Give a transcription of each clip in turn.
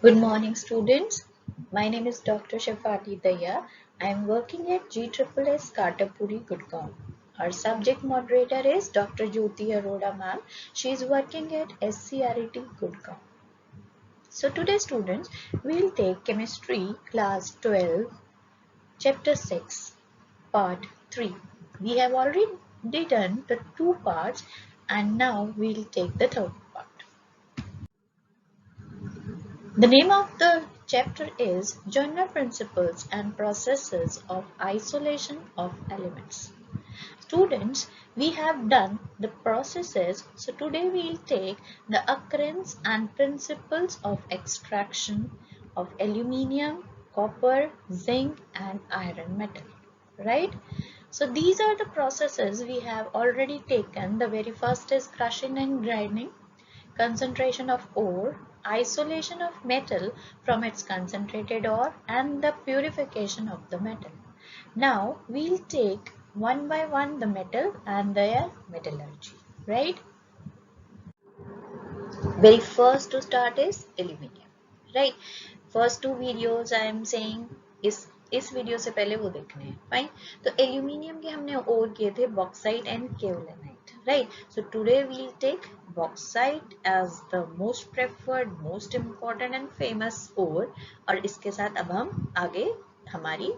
Good morning, students. My name is Dr. Shafati Daya. I am working at GSSS Katapuri, Gurgaon. Our subject moderator is Dr. Jyoti Arora ma'am. She is working at SCRET, Gurgaon. So today, students, we will take Chemistry Class 12, Chapter 6, Part 3. We have already done the two parts and now we will take the third part. The name of the chapter is General Principles and Processes of Isolation of Elements. Students, we have done the processes, so today we will take the occurrence and principles of extraction of aluminium, copper, zinc and iron metal. Right? So these are the processes we have already taken. The very first is crushing and grinding, concentration of ore, isolation of metal from its concentrated ore, and the purification of the metal. Now we'll take one by one the metal and their metallurgy, right? Very first to start is aluminium, right? First two videos I am saying इस video से पहले वो देखने हैं, fine. तो aluminium के हमने ore किए थे bauxite and kaolinite, right? So today we'll take bauxite as the most preferred, most important and famous ore, और इसके साथ अब हम आगे हमारी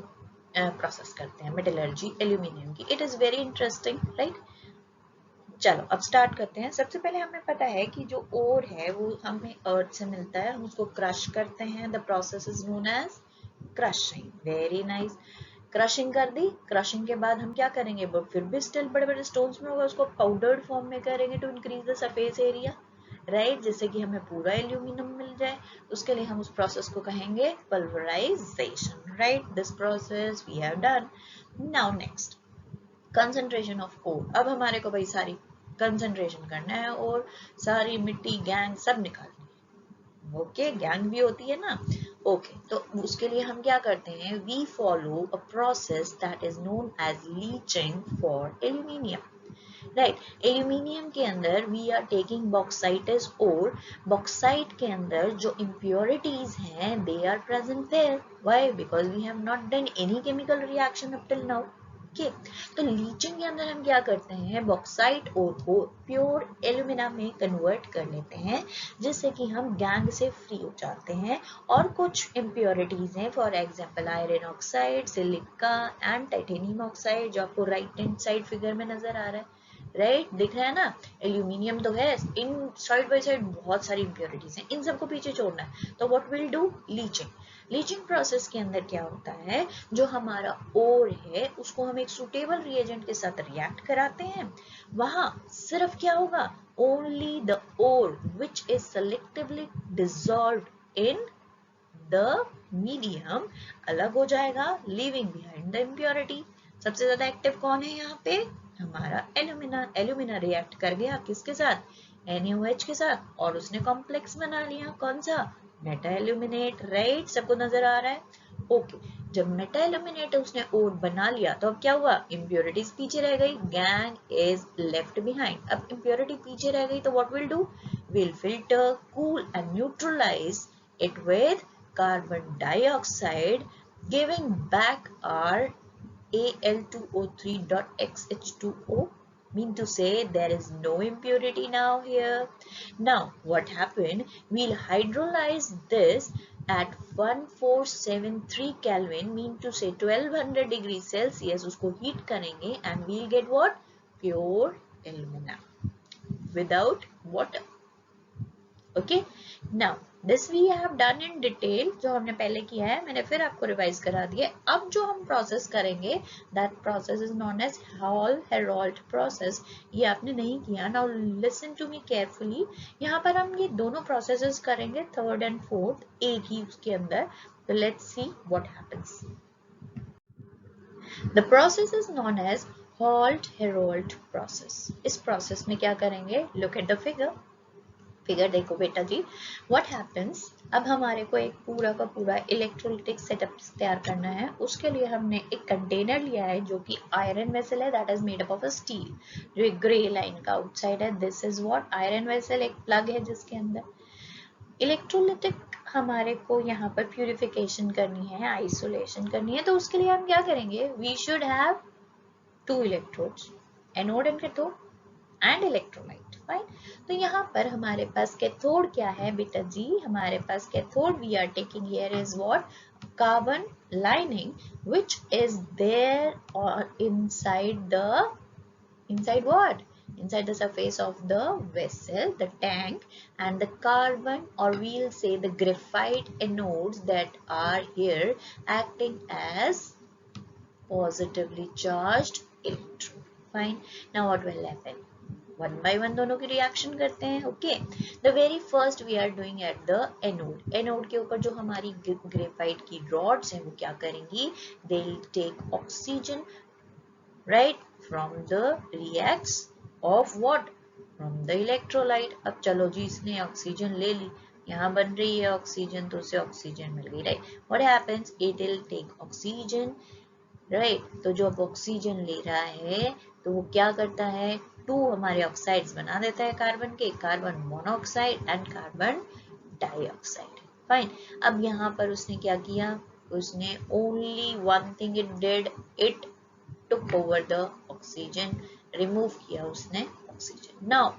प्रोसेस करते हैं मेटलर्जी एल्यूमिनियम की। It is very interesting, right? चलो अब स्टार्ट करते हैं। सबसे पहले हमें पता है कि जो ओर है वो हमें अर्थ से मिलता है, हम उसको क्रश करते हैं। The process is known as crushing. Very nice. Crushing कर दी, क्रशिंग के बाद हम क्या करेंगे, फिर भी स्टिल बड़े बड़े स्टोन्स में होगा, उसको पाउडर्ड फॉर्म में करेंगे to increase the surface area, right? जिससे कि हमें पूरा एल्यूमिनियम मिल जाए। उसके लिए हम उस प्रोसेस को कहेंगे pulverisation, right? This process we have done. Now next, concentration of ore. अब हमारे को भाई सारी कंसंट्रेशन करना है और सारी मिट्टी गैंग सब निकालनी है। ओके, गैंग भी होती है ना। ओके, तो उसके लिए हम क्या करते हैं, we follow a process that is known as leaching for aluminium, right? Aluminium के अंदर we are taking bauxite as ore. Bauxite के अंदर जो इम्प्योरिटीज हैं they are present there. Why? Because we have not done any chemical reaction up till now. Okay, तो leaching के अंदर हम क्या करते हैं, बॉक्साइट ओर को प्योर एल्यूमिना में कन्वर्ट कर लेते हैं, जिससे कि हम गैंग से फ्री हो जाते हैं। और कुछ इम्प्योरिटीज हैं, for example iron oxide, silica and titanium oxide, जो आपको राइट हैंड साइड फिगर में नजर आ रहा है, राइट? दिख रहा है ना? एल्यूमिनियम तो है, इन साइड बाय साइड बहुत सारी इम्प्योरिटीज हैं, इन सबको पीछे छोड़ना है। तो what will do, leaching. Leaching process के अंदर क्या होता है, जो हमारा ओर है उसको हम एक सुटेबल रिएजेंट के साथ रिएक्ट कराते हैं। वहां सिर्फ क्या होगा, only the ore which is selectively dissolved in the medium अलग हो जाएगा, लीविंग बिहाइंड द इम्प्योरिटी। सबसे ज्यादा एक्टिव कौन है यहाँ पे, हमारा एल्यूमिना। एल्यूमिना रिएक्ट कर गया किसके साथ, NaOH के साथ, और उसने कॉम्प्लेक्स बना लिया, कौन सा, मेटा एल्यूमिनेट, राइट? सबको नजर आ रहा है? ओके, जब मेटा एल्यूमिनेट उसने ओर बना लिया तो अब क्या हुआ, इम्प्योरिटीज पीछे रह गई, गैंग इज लेफ्ट बिहाइंड। अब इम्प्योरिटी पीछे रह गई तो what will do, will filter, cool and neutralise it with carbon dioxide, giving back our Al2O3.XH2O, mean to say there is no impurity now here. Now what happened, we'll hydrolyze this at 1473 Kelvin, mean to say 1200 degrees Celsius, उसको heat करेंगे and we'll get what, pure alumina without water. Okay, now this we have done in detail. जो हमने पहले किया है मैंने फिर आपको रिवाइज करा दिया। अब जो हम प्रोसेस करेंगे that process is known as Hall Heroult process. ये आपने नहीं किया, now listen to me carefully. यहाँ पर हम ये दोनों प्रोसेसेस करेंगे, थर्ड एंड फोर्थ एक ही उसके अंदर। तो let's see what happens. The process is known as Hall Heroult process. इस प्रोसेस में क्या करेंगे, look at the figure. Figure देखो बेटा जी, व्हाट हैपेंस, अब हमारे को एक पूरा का पूरा इलेक्ट्रोलिटिक सेटअप तैयार करना है। उसके लिए हमने एक कंटेनर लिया है जो कि आयरन वेसल है, that is made up of a steel, जो एक ग्रे लाइन का आउटसाइड है। This is what iron vessel, एक प्लग है जिसके अंदर इलेक्ट्रोलिटिक हमारे को यहाँ पर प्यूरिफिकेशन करनी है, आइसोलेशन करनी है, तो उसके लिए हम क्या करेंगे, we should have 2 electrodes, anode and cathode and electrolyte, fine. तो यहाँ पर हमारे पास कैथोड क्या है बेटा जी, हमारे पास cathode we are taking here is what, carbon lining which is there or inside what, inside the surface of the vessel, the tank, and the carbon, or we'll say the graphite anodes that are here acting as positively charged electrode, fine। Now what will happen, one by one दोनों की reaction करते हैं, okay. The very first we are doing at the anode, anode के ऊपर जो हमारी graphite की rods हैं वो क्या करेंगी, they will take oxygen, right, from the reacts of what, from the electrolyte. अब चलो जी, इसने ऑक्सीजन ले ली, यहाँ बन रही है ऑक्सीजन, तो उसे ऑक्सीजन मिल गई, right. What happens, it will take oxygen, right. तो जो अब ऑक्सीजन ले रहा है तो वो क्या करता है, 2 हमारे ऑक्साइड्स बना देता है कार्बन के, carbon monoxide and carbon dioxide, fine. अब यहाँ पर उसने क्या किया, उसने only one thing it did, it took over the oxygen, remove किया उसने oxygen. Now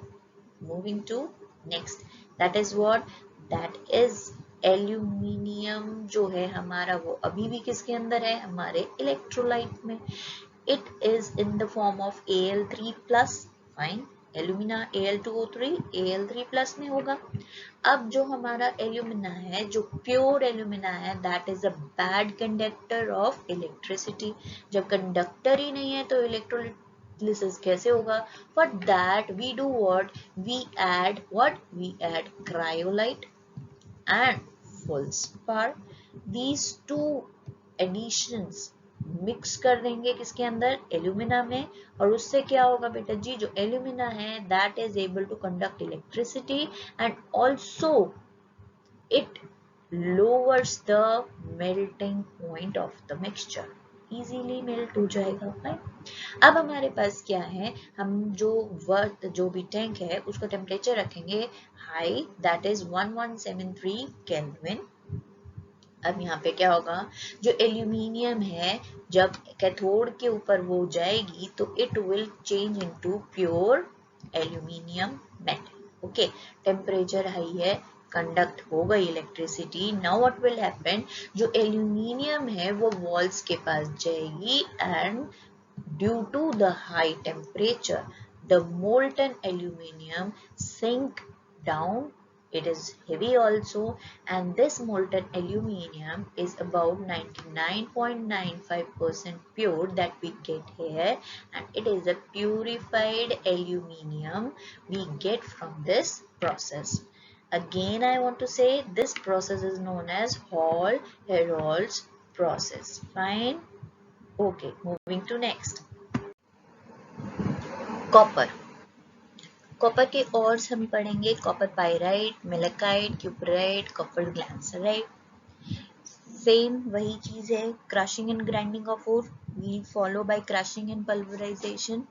moving to next, that is what, that is aluminium जो है हमारा, वो अभी भी किसके अंदर है, हमारे इलेक्ट्रोलाइट में। It is in the form of Al3 plus, fine, alumina Al2O3 Al3 plus में होगा। अब जो हमारा एल्यूमिना है, जो प्योर एल्यूमिना है, that is a bad conductor of electricity. जब कंडक्टर ही नहीं है तो इलेक्ट्रोलिसिस कैसे होगा, for that we do what, we add what, we add cryolite and feldspar, these two additions mix कर देंगे किसके अंदर, एल्यूमिना में, और उससे क्या होगा बेटा जी, जो एल्यूमिना है that is able to conduct electricity and also it lowers the melting point of the mixture, easily melt हो जाएगा, राइट। अब हमारे पास क्या है, हम जो भी टैंक है उसका टेम्परेचर रखेंगे हाई, दैट इज 1173 केल्विन। अब यहाँ पे क्या होगा, जो एल्यूमिनियम है जब कैथोड के ऊपर वो जाएगी तो it will change into pure aluminium metal, okay. Temperature high है, कंडक्ट हो गई electricity. Now what will happen, जो एल्यूमिनियम है वो वॉल्स के पास जाएगी and due to the high temperature the molten aluminium sink down, it is heavy also, and this molten aluminium is about 99.95% pure that we get here, and it is a purified aluminium we get from this process. Again I want to say this process is known as Hall-Herold's process, fine, okay। Moving to next, copper. Copper के ores हम पढ़ेंगे, copper pyrite, malachite, cuprite, copper glance. Same वही चीज है, crushing and grinding of ore we follow by crushing and pulverization.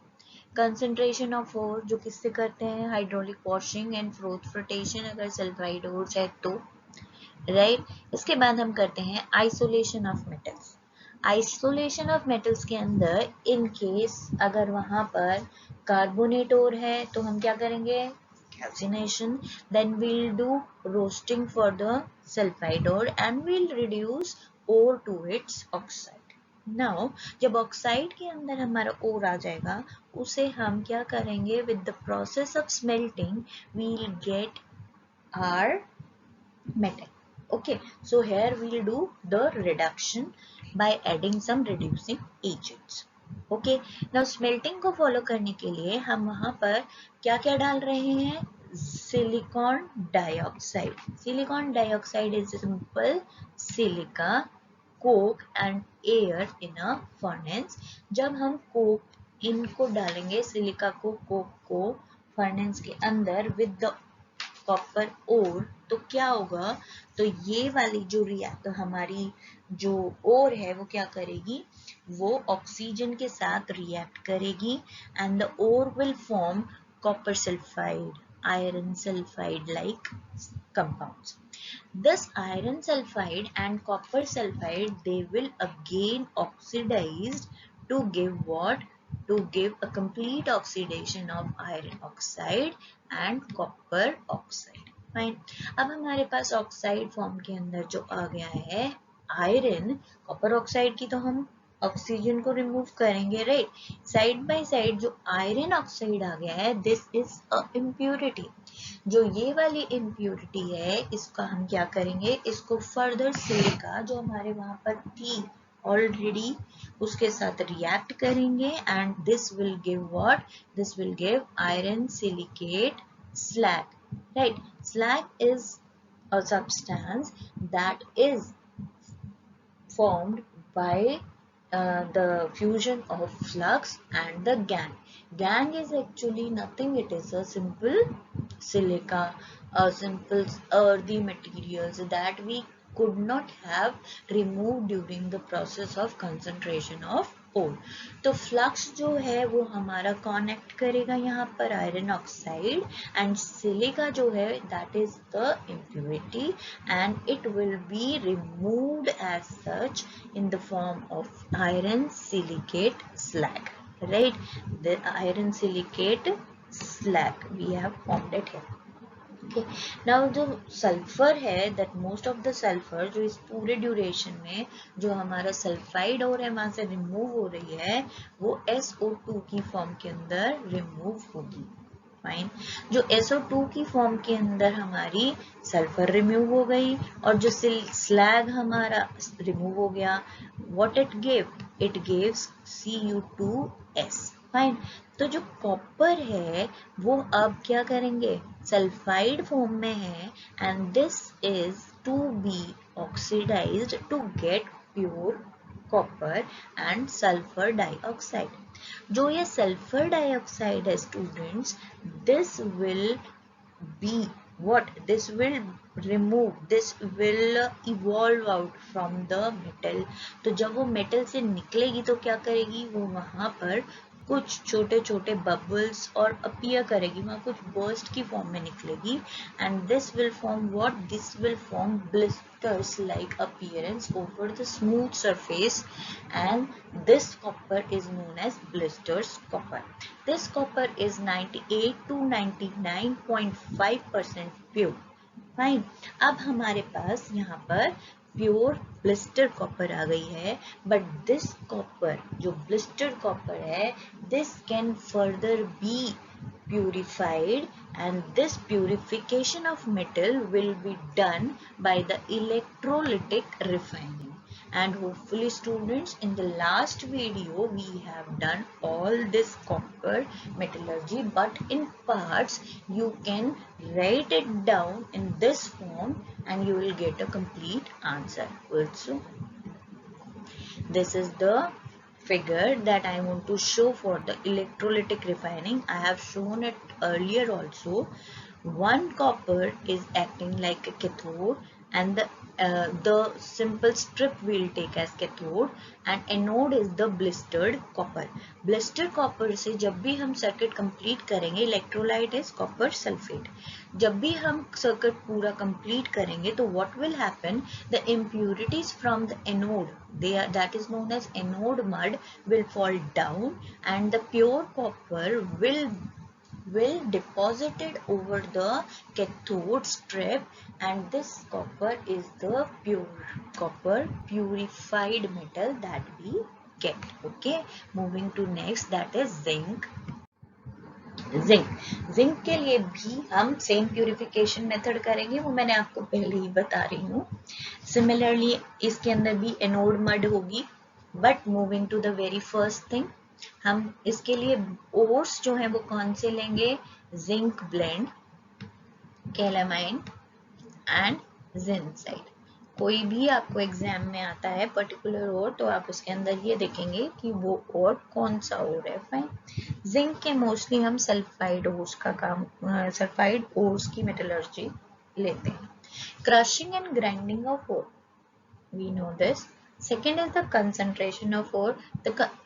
Concentration of ore जो किससे करते हैं, हाइड्रोलिक वॉशिंग एंड फ्लोटेशन अगर सल्फाइड ओर है तो, राइट। इसके बाद हम करते हैं isolation of metals. Isolation of metals के अंदर इन केस अगर वहां पर कार्बोनेट ओर है तो हम क्या करेंगे, calcination, then we'll do roasting for the sulfide ore and we'll reduce ore to its oxide। now जब ऑक्साइड के अंदर हमारा ओर आ जाएगा उसे हम क्या करेंगे, with the process of smelting we'll get our metal, okay। so here we'll do the reduction by adding some reducing agents, okay. Now smelting को फॉलो करने के लिए हम वहां पर क्या क्या डाल रहे हैं, silicon dioxide. Silicon dioxide is simple silica, Coke and air in a furnace. जब हम कोक इनको डालेंगे, सिलिका को, कोक को फर्नेस के अंदर विद द कॉपर ओर, तो क्या होगा, तो ये वाली जो रिएक्ट हमारी जो ओर है वो क्या करेगी, वो ऑक्सीजन के साथ रिएक्ट करेगी and the ore will form copper sulphide, iron sulphide like compounds. This iron sulfide and copper sulfide, they will again oxidized to give what? To give a complete oxidation of iron oxide and copper oxide. Fine. अब हमारे पास oxide form के अंदर जो आ गया है iron, copper oxide की तो हम ऑक्सीजन को रिमूव करेंगे, राइट. साइड बाय साइड जो आयरन ऑक्साइड आ गया है, दिस इज अ इम्प्योरिटी. जो ये वाली इम्प्योरिटी है, इसका हम क्या करेंगे, इसको फर्दर सिलिका जो हमारे वहां पर थी ऑलरेडी, उसके साथ रिएक्ट करेंगे and this will give what? This will give iron silicate slag, right. Slag is a substance that is formed by the fusion of flux and the gangue. Gangue is actually nothing, it is a simple silica, a simple earthy materials that we could not have removed during the process of concentration of ore. तो flux जो है वो हमारा connect करेगा यहाँ पर iron oxide and silica जो है that is the impurity and it will be removed as such in the form of iron silicate slag, right. The iron silicate slag we have formed it here. Okay. Now जो sulphur है, that most of the sulfur जो इस पूरे duration में जो हमारा sulphide और है वहां से रिमूव हो रही है, वो SO2 की फॉर्म के अंदर रिमूव होगी. फाइन. जो SO2 की फॉर्म के अंदर हमारी सल्फर रिमूव हो गई और जो स्लैग हमारा रिमूव हो गया, what it give? It gives Cu2S. Fine. तो जो कॉपर है वो अब क्या करेंगे, सल्फाइड फॉर्म में है and this is to be oxidised to get pure copper and sulphur dioxide. जो ये सल्फर डाइऑक्साइड है students, this will be what? This will remove, this will evolve out from the metal. तो जब वो metal से निकलेगी तो क्या करेगी, वो वहां पर कुछ छोटे छोटे बबल्स और अपीयर करेगी, वहां कुछ बर्स्ट की फॉर्म में निकलेगी and this will form what? This will form blisters like appearance over the smooth surface and this copper is known as blisters copper. This copper is 98 to 99.5% pure. Fine. अब हमारे पास यहाँ पर pure blister copper आ गई है, but this copper जो blister copper है, this can further be purified and this purification of metal will be done by the electrolytic refining. And hopefully students, in the last video we have done all this copper metallurgy, but in parts you can write it down in this form and you will get a complete answer also. This is the figure that I want to show for the electrolytic refining. I have shown it earlier also. One copper is acting like a cathode and the simple strip we'll take as cathode and anode is the blistered copper. Blistered copper से जब भी हम circuit complete करेंगे, electrolyte is copper sulfate. जब भी हम circuit पूरा complete करेंगे तो what will happen? The impurities from the anode, that is known as anode mud, will fall down and the pure copper will deposited over the cathode strip and this copper is the pure copper purified metal that we get. Okay, moving to next, that is zinc. Zinc के लिए भी हम same purification method करेंगे, वो मैंने आपको पहले ही बता रही हूँ. सिमिलरली इसके अंदर भी एनोड मड होगी, but moving to the very first thing, हम इसके लिए ओर्स जो है वो कौन से लेंगे? Zinc blende, calamine and zincite. कोई भी आपको एग्जाम में आता है पर्टिकुलर ओर, तो आप उसके अंदर ये देखेंगे कि वो ओर कौन सा ओर है. फाइन. जिंक के मोस्टली हम सल्फाइड ओर्स का काम, सल्फाइड ओर्स की मेटलर्जी लेते हैं. Crushing and grinding of ore, we know this. Second is the concentration of ore.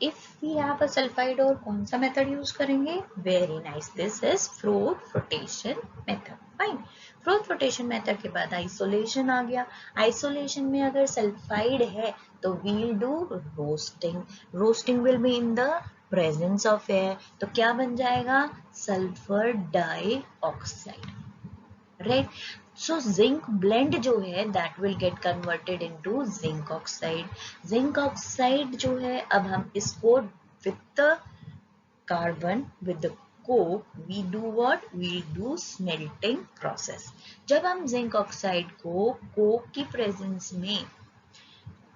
If we have a sulfide ore, कौन सा method use करेंगे? Very nice. This is Froth flotation method. Fine. Froth flotation method के बाद isolation आ गया. Isolation में अगर sulfide है तो we'll do roasting. Roasting will be in the presence of air. तो क्या बन जाएगा? Sulfur dioxide. Right. So zinc blend जो है that will get converted into zinc oxide. Zinc oxide जो है अब हम इसको with the carbon with the coke we do what? We do smelting process. जब हम zinc oxide को coke की presence में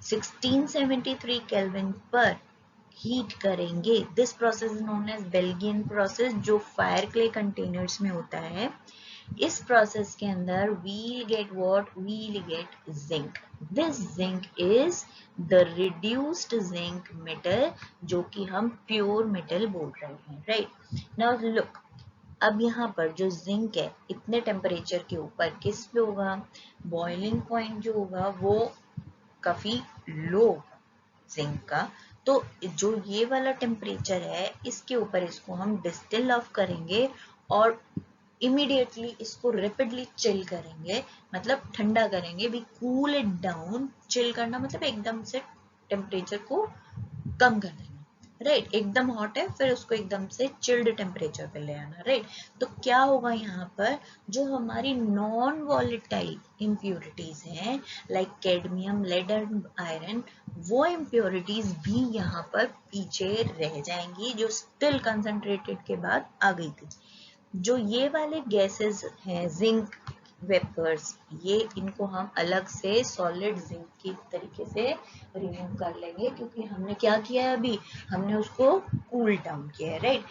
1673 Kelvin पर हीट करेंगे, this process is known as Belgian process, जो फायर क्ले कंटेनर्स में होता है. इस प्रोसेस के अंदर we'll get what? We'll get zinc. This zinc is the reduced zinc metal, जो कि हम प्योर मेटल बोल रहे हैं. राइट. नाउ लुक, अब यहाँ पर जो जिंक है इतने टेम्परेचर के ऊपर किस पे होगा? बॉइलिंग पॉइंट जो होगा वो काफी लो जिंक का. तो जो ये वाला टेम्परेचर है इसके ऊपर इसको हम डिस्टिल ऑफ करेंगे और इमीडिएटली इसको रैपिडली चिल करेंगे, मतलब ठंडा करेंगे. We cool it down. Chill करना मतलब एकदम से टेम्परेचर को कम कर देना. राइट. एकदम हॉट है फिर उसको एकदम से चिल्ड टेम्परेचर पे ले आना. राइट. तो क्या होगा यहाँ पर? जो हमारी नॉन वॉलेटाइल इम्प्योरिटीज हैं like cadmium, lead and iron, वो इम्प्योरिटीज भी यहाँ पर पीछे रह जाएंगी जो स्टिल कंसंट्रेटेड के बाद आ गई थी. जो ये वाले गैसेस हैं जिंक वेपर्स, ये इनको हम अलग से सॉलिड जिंक की तरीके से रिमूव कर लेंगे क्योंकि हमने क्या किया है अभी? हमने उसको कूल डाउन किया है. राइट.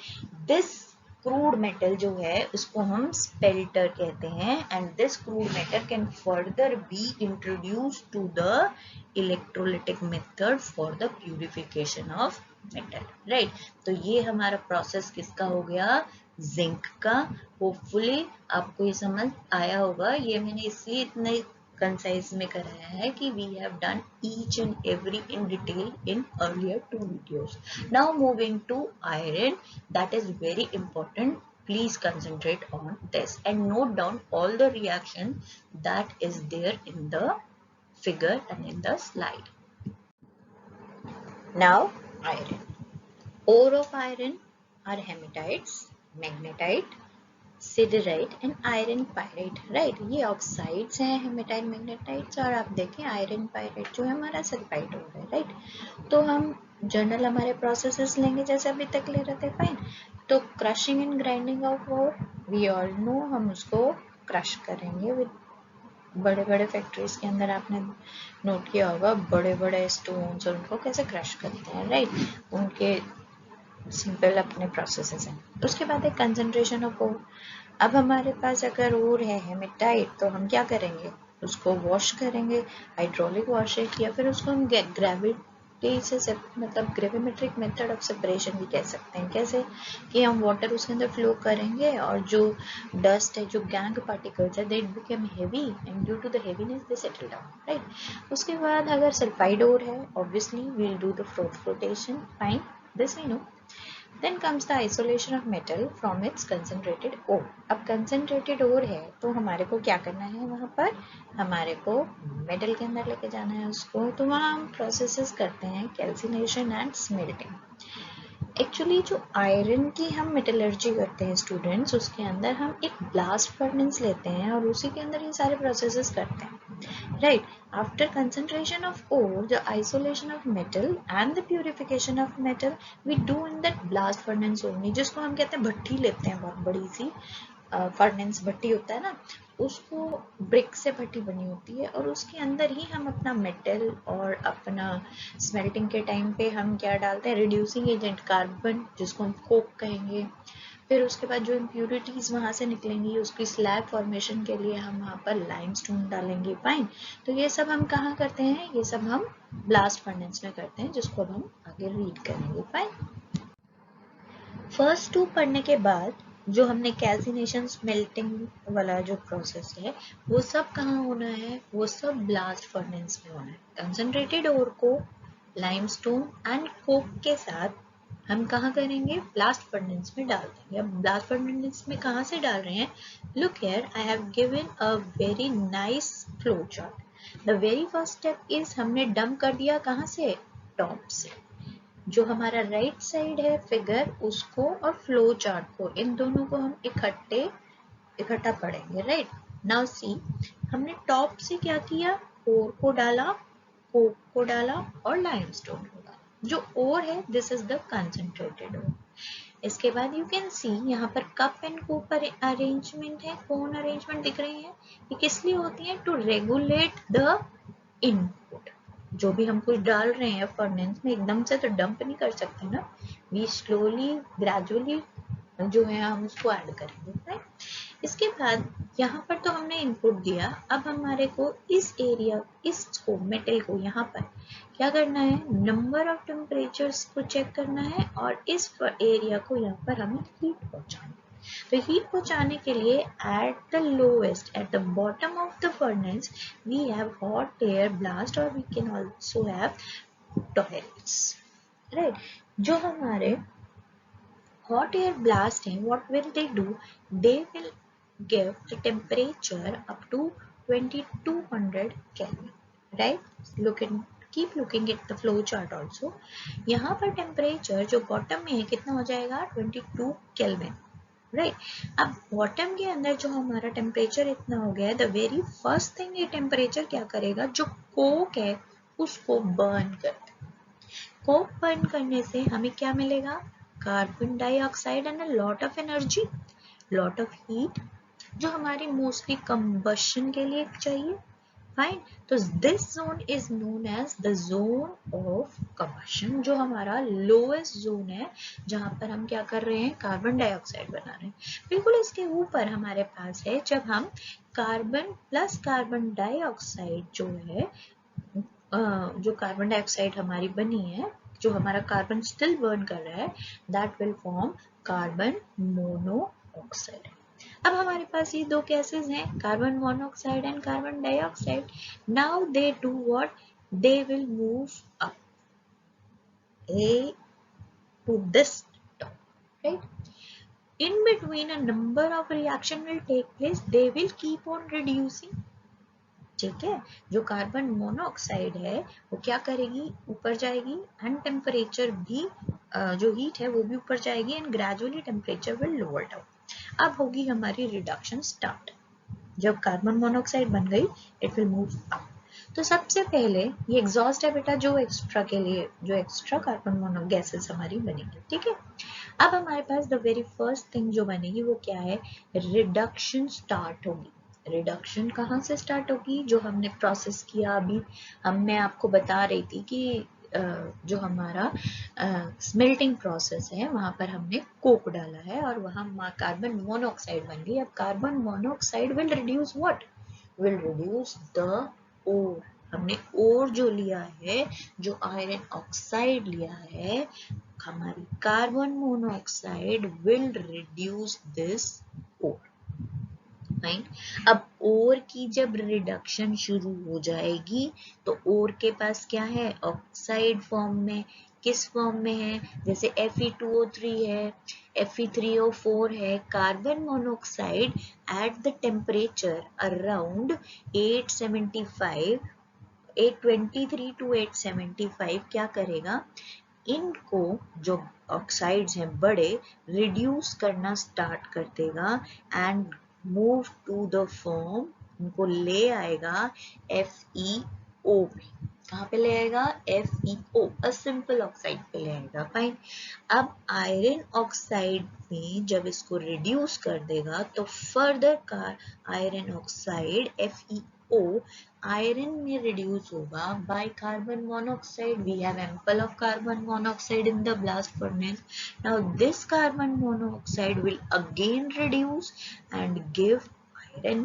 दिस क्रूड मेटल जो है उसको हम स्पेल्टर कहते हैं and this crude metal can further be introduce to the electrolytic method for the purification of metal. Right. तो ये हमारा प्रोसेस किसका हो गया? जिंक का. होपफुली आपको ये समझ आया होगा. ये मैंने इसलिए इतने कंसाइज में कराया है कि we have done each and every in detail in earlier 2 videos. Now moving to iron, that is very important. Please concentrate on this and note down all the reaction that is there in the figure and in the slide. Now iron. Ore of iron are hematites, magnetite, सिडराइट and iron pyrite. Right. ये oxides हैं haematite, मैग्नेटाइट्स, और आप देखें iron pyrite जो है हमारा sulphide हो रहा है. राइट. तो हम जनरल हमारे प्रोसेसेस लेंगे जैसे अभी तक ले रहे थे. फाइन. तो crushing and grinding of ore, we all know, हम उसको क्रश करेंगे विद बड़े बड़े फैक्ट्रीज के अंदर आपने नोट किया होगा बड़े बड़े स्टोन्स और उनको कैसे क्रश करते हैं. राइट. उनके सिंपल अपने प्रोसेसेस हैं. उसके बाद है कंसंट्रेशन ऑफ ओर. अब हमारे पास अगर ओर है हेमेटाइट तो हम क्या करेंगे? उसको वॉश करेंगे, हाइड्रोलिक वॉशिंग, या फिर उसको हम ग्रेविटी से मतलब ग्रेविमेट्रिक मेथड ऑफ सेपरेशन भी कह सकते हैं. कैसे? कि हम वाटर उसके अंदर फ्लो करेंगे और जो डस्ट है, जो गैंग पार्टिकल्स है, they become heavy and due to the heaviness they settle down. Right. उसके बाद अगर सल्फाइड ओर है obviously we will do the froth flotation. Fine. This we know. Then comes the isolation of metal from its concentrated ore. अब concentrated ore है तो हमारे को क्या करना है? वहाँ पर हमारे को मेटल के अंदर लेके जाना है उसको. तो वहाँ हम प्रोसेसेस करते हैं कैल्सिनेशन एंड स्मेल्टिंग. एक्चुअली जो आयरन की हम मेटलर्जी करते हैं स्टूडेंट्स, उसके अंदर हम एक ब्लास्ट फर्नेस लेते हैं और उसी के अंदर ये सारे प्रोसेसेस करते हैं. Right. After concentration of ore, the isolation of metal and the purification of metal we do in that blast furnace only, जिसको हम कहते हैं भट्टी लेते हैं. बहुत बड़ी सी फर्नेस भट्टी होता है ना, उसको ब्रिक से भट्टी बनी होती है और उसके अंदर ही हम अपना मेटल और अपना स्मेल्टिंग के टाइम पे हम क्या डालते हैं? रिड्यूसिंग एजेंट कार्बन, जिसको हम कोक कहेंगे. फिर उसके बाद जो इम्प्यूरिटीज वहां से निकलेंगी उसकी स्लैग फॉर्मेशन के लिए हम वहां पर लाइमस्टोन डालेंगे. फाइन. तो ये सब हम कहाँ करते हैं? ये सब हम ब्लास्ट फर्नेस में करते हैं, जिसको अब हम आगे रीड करेंगे. फाइन. फर्स्ट 2 पढ़ने के बाद जो हमने कैल्सिनेशन स्मेल्टिंग वाला जो प्रोसेस है वो सब कहाँ होना है, वो सब ब्लास्ट फर्नेस में होना है। कंसंट्रेटेड ओर को लाइमस्टोन एंड कोक के साथ हम कहाँ करेंगे, ब्लास्ट फर्नेस में डाल देंगे। अब ब्लास्ट फर्नेस में कहाँ से डाल रहे हैं, look here I have given a very nice flow chart. The very first step is हमने डंप कर दिया कहाँ से, टॉप से। जो हमारा राइट साइड है फिगर उसको और फ्लो चार्ट को, इन दोनों को हम इकट्ठा पढ़ेंगे। राइट नाउ सी, हमने टॉप से क्या किया, ओर को डाला, कोक को डाला और लाइमस्टोन को डाला। जो ओर है this is the concentrated ore. इसके बाद यू कैन सी यहाँ पर कप एंड कोप अरेंजमेंट है, कोन अरेंजमेंट दिख रही है। ये किस लिए होती है, टू रेगुलेट द इनपुट। जो भी हम कुछ डाल रहे हैं फर्नेस में एकदम से तो डंप नहीं कर सकते ना, वी स्लोली ग्रेजुअली जो है हम उसको ऐड करेंगे। राइट, इसके बाद यहाँ पर तो हमने इनपुट दिया, अब हमारे को इस एरिया, इसको मेटल को यहाँ पर क्या करना है, नंबर ऑफ टेम्परेचर्स को चेक करना है और इस एरिया को यहाँ पर हमें हीट पहुंचाना है। तो हीट पहुंचाने के लिए at the lowest, at the bottom of the furnace we have hot air blast और we can also have toilets. Right, जो हमारे hot air blast हैं, what will they do, they will give the temperature up to 2200 Kelvin. Right, keep looking at the flow chart also. यहाँ पर temperature जो bottom में है कितना हो जाएगा, 22 केल्विन। राइट, अब बॉटम के अंदर जो हमारा टेम्परेचर इतना हो गया है, द वेरी फर्स्ट थिंग ये टेम्परेचर क्या करेगा, जो कोक है उसको बर्न कर देगा। कोक बर्न करने से हमें क्या मिलेगा, carbon dioxide and a lot of energy, lot of heat, जो हमारी मोस्टली कंबशन के लिए चाहिए। फाइन, तो this zone is known as the zone of combustion, जो हमारा लोएस्ट जोन है, जहां पर हम क्या कर रहे हैं, कार्बन डाइऑक्साइड बना रहे हैं। बिल्कुल इसके ऊपर हमारे पास है, जब हम कार्बन प्लस कार्बन डाइऑक्साइड जो है, जो कार्बन डाइऑक्साइड हमारी बनी है, जो हमारा कार्बन स्टिल बर्न कर रहा है, that will form carbon monoxide. अब हमारे पास ये दो गैसेस हैं, carbon monoxide and carbon dioxide. Now they do what, they will move up to this top, right? In between a number of reaction will take place, they will keep on reducing. ठीक है, जो carbon monoxide है वो क्या करेगी, ऊपर जाएगी and temperature भी जो हीट है वो भी ऊपर जाएगी and gradually temperature will lower down. अब होगी हमारी रिडक्शन स्टार्ट। जब कार्बन मोनोऑक्साइड बन गई इट विल मूव अप। तो सबसे पहले ये एग्जॉस्ट है बेटा, जो एक्स्ट्रा के लिए, जो एक्स्ट्रा कार्बन मोनो गैसेस हमारी बनेगी। ठीक है, अब हमारे पास द वेरी फर्स्ट थिंग जो बनेगी वो क्या है, रिडक्शन स्टार्ट होगी। रिडक्शन कहाँ से स्टार्ट होगी, जो हमने प्रोसेस किया अभी, मैं आपको बता रही थी कि जो हमारा स्मेल्टिंग प्रोसेस है वहां पर हमने कोक डाला है और वहां कार्बन मोनोऑक्साइड बन गई। अब carbon monoxide will reduce what, will reduce the ore. हमने ओर जो लिया है, जो आयरन ऑक्साइड लिया है, हमारी carbon monoxide will reduce this ore. Fine, अब ओर की जब रिडक्शन शुरू हो जाएगी तो ओर के पास क्या है, ऑक्साइड फॉर्म में, किस फॉर्म में है, जैसे Fe2O3 है, Fe3O4 है, carbon monoxide at the temperature around 823 to 875 क्या करेगा, इनको जो ऑक्साइड्स हैं बड़े रिड्यूस करना स्टार्ट कर देगा and move to the form, उनको ले आएगा FeO में। कहाँ पे ले आएगा, FeO, अ सिंपल ऑक्साइड पे ले आएगा। फाइन, अब आयरन ऑक्साइड में जब इसको रिड्यूस कर देगा तो फर्दर का iron oxide FeO iron may reduce होगा by carbon monoxide. We have ample of carbon monoxide in the blast furnace. Now this carbon monoxide will again reduce and give iron.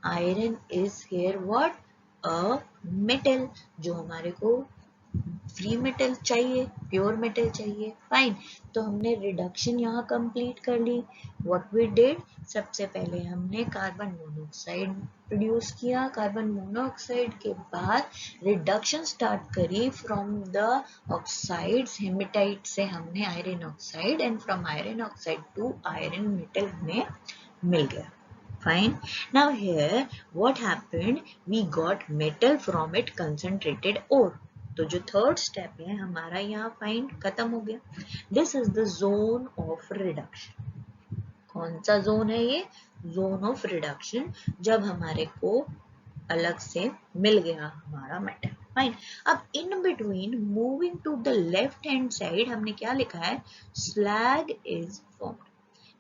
Iron is here what, a metal, जो हमारे को free metal चाहिए, pure metal चाहिए, fine. तो हमने reduction यहाँ complete कर ली। What we did, सबसे पहले हमने कार्बन मोनोऑक्साइड प्रोड्यूस किया, कार्बन मोनोऑक्साइड के बाद रिडक्शन स्टार्ट करी फ्रॉम द ऑक्साइड्स, हेमेटाइट से हमने iron oxide, and from iron oxide to iron metal हमें मिल गया। Fine. Now here what happened? We got metal from it concentrated ore. तो जो थर्ड स्टेप है हमारा यहाँ फाइंड खत्म हो गया। This is the zone of reduction. कौन सा जोन है ये? जोन ऑफ रिडक्शन, जब हमारे को अलग से मिल गया हमारा मेटल। फाइन। अब in between moving to the left hand side हमने क्या लिखा है? Slag is formed.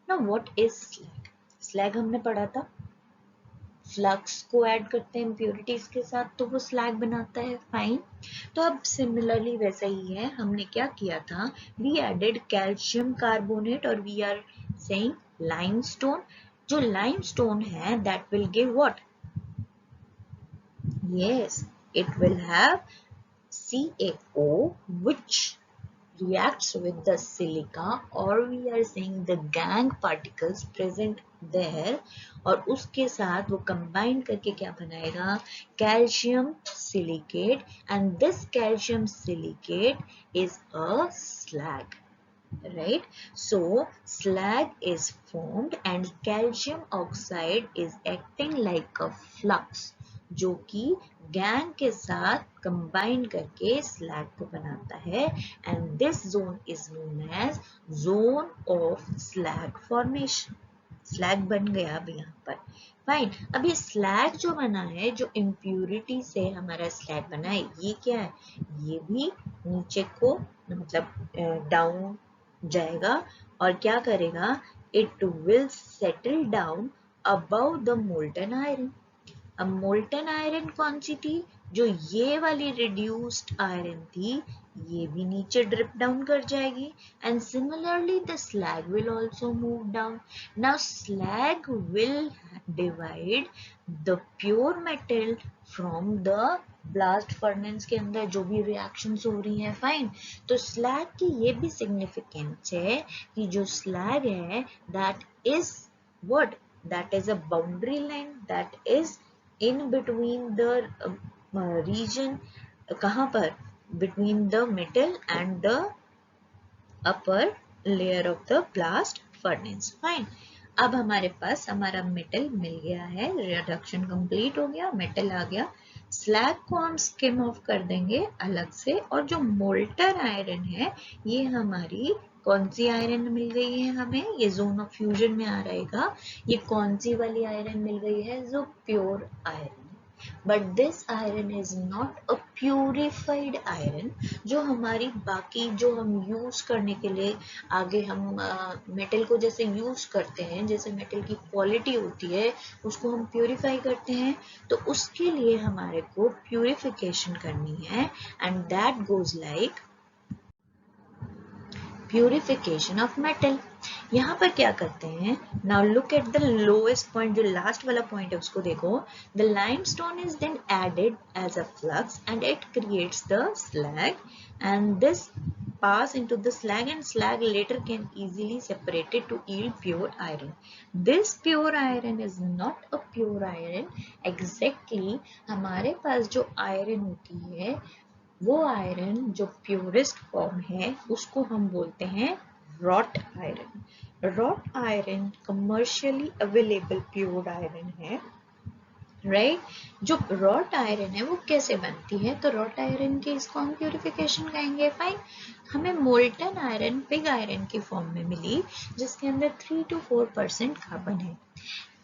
Now what is slag? Slag हमने पढ़ा था, फ्लक्स को ऐड करते हैं इम्प्योरिटीज के साथ तो वो स्लैग बनाता है। फाइन। तो अब सिमिलरली वैसा ही है, हमने क्या किया था? वी एडेड कैल्शियम कार्बोनेट और वी आर सेइंग लाइमस्टोन। जो लाइमस्टोन है that will give what? Yes, it will have CaO which reacts with the silica, or we are saying the gangue particles present there, और उसके साथ वो combine करके क्या बनाएगा? Calcium silicate, and this calcium silicate is a slag, right? So slag is formed and calcium oxide is acting like a flux, जो कि gang के साथ कंबाइन करके स्लैग को बनाता है, and this zone is known as zone of slag formation. Slag बन गया अब यहाँ पर। फाइन। अब ये स्लैग जो बना है, जो इम्प्यूरिटी से हमारा स्लैग बना है, ये क्या है? ये भी नीचे को मतलब डाउन जाएगा और क्या करेगा? It will settle down above the molten iron. अब मोल्टन आयरन कौन सी थी? जो ये वाली रिड्यूस्ड आयरन थी, ये भी नीचे ड्रिप डाउन कर जाएगी, and similarly the slag will also move down. Now slag will divide the pure metal from the blast furnace के अंदर जो भी रिएक्शंस हो रही हैं। फाइन। तो स्लैग की ये भी सिग्निफिकेंस है कि जो स्लैग है that is what? That is a boundary line that is in between the region, कहाँ पर? Between the metal and the upper layer of the blast furnace. Fine. अब हमारे पास हमारा मेटल मिल गया है, रिडक्शन कंप्लीट हो गया, मेटल आ गया। स्लैग को हम स्किम ऑफ कर देंगे अलग से, और जो मोल्टन आयरन है ये हमारी कौन सी आयरन मिल गई है हमें? ये जोन ऑफ फ्यूजन में आ रहेगा। ये कौन सी वाली आयरन मिल गई है? जो pure iron. But this iron is not a purified iron. जो हमारी बाकी जो हम यूज करने के लिए आगे हम मेटल को जैसे यूज करते हैं, जैसे मेटल की क्वालिटी होती है उसको हम प्यूरिफाई करते हैं, तो उसके लिए हमारे को प्यूरिफिकेशन करनी है, and that goes like purification of metal. यहाँ पर क्या करते हैं? Now look at the lowest point, जो लास्ट वाला पॉइंट है उसको देखो। The limestone is then added as a flux and it creates the slag, and this pass into the slag, and slag later can easily separated to yield pure iron. This pure iron is not a pure iron. Exactly हमारे पास जो iron होती है वो iron जो purest form है उसको हम बोलते हैं wrought iron. Wrought iron commercially available pure iron है, राइट? जो रॉट आयरन है वो कैसे बनती है? तो रॉट आयरन के इसको हम प्यूरिफिकेशन कहेंगे। फाइन। हमें मोल्टन आयरन पिग आयरन की फॉर्म में मिली, जिसके अंदर 3 to 4% कार्बन है।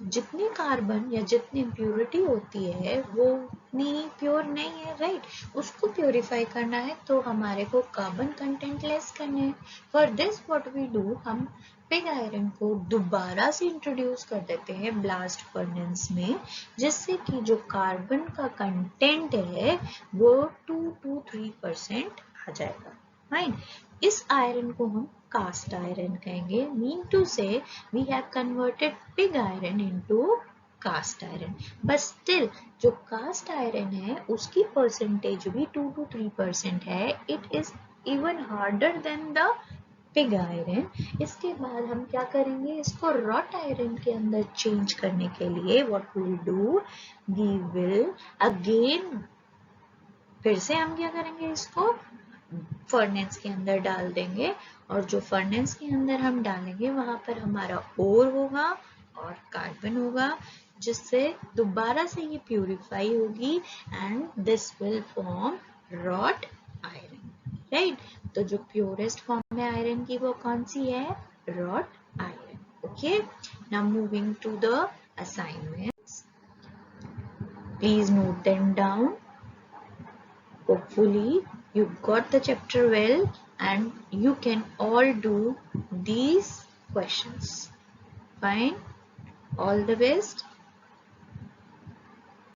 जितनी कार्बन या जितनी इम्प्योरिटी होती है वो उतनी प्योर नहीं है, राइट? उसको प्योरीफाई करना है तो हमारे को कार्बन कंटेंट लेस करने हैं। For this what we do, हम पिग आयरन को दोबारा से इंट्रोड्यूस कर देते हैं ब्लास्ट फर्नेस में, जिससे कि जो कार्बन का कंटेंट है वो 2 to 3% आ जाएगा। फाइन। इस आयरन को हम cast iron कहेंगे। Mean to say we have converted pig iron into cast iron, but still जो कास्ट आयरन है उसकी परसेंटेज भी 2 to 3% है. It is even harder than the pig iron. इसके बाद हम क्या करेंगे, इसको रॉट आयरन के अंदर चेंज करने के लिए what will do, we will again फिर से हम क्या करेंगे, इसको फर्नेस के अंदर डाल देंगे, और जो फर्नेस के अंदर हम डालेंगे वहां पर हमारा ओर होगा और कार्बन होगा, जिससे दोबारा से ये प्यूरिफाई होगी and this will form wrought iron. Right, तो जो प्योरेस्ट फॉर्म है आयरन की वो कौन सी है, wrought iron. Okay, now moving to the assignments, please note them down. Hopefully you got the chapter well and you can all do these questions. Fine. All the best.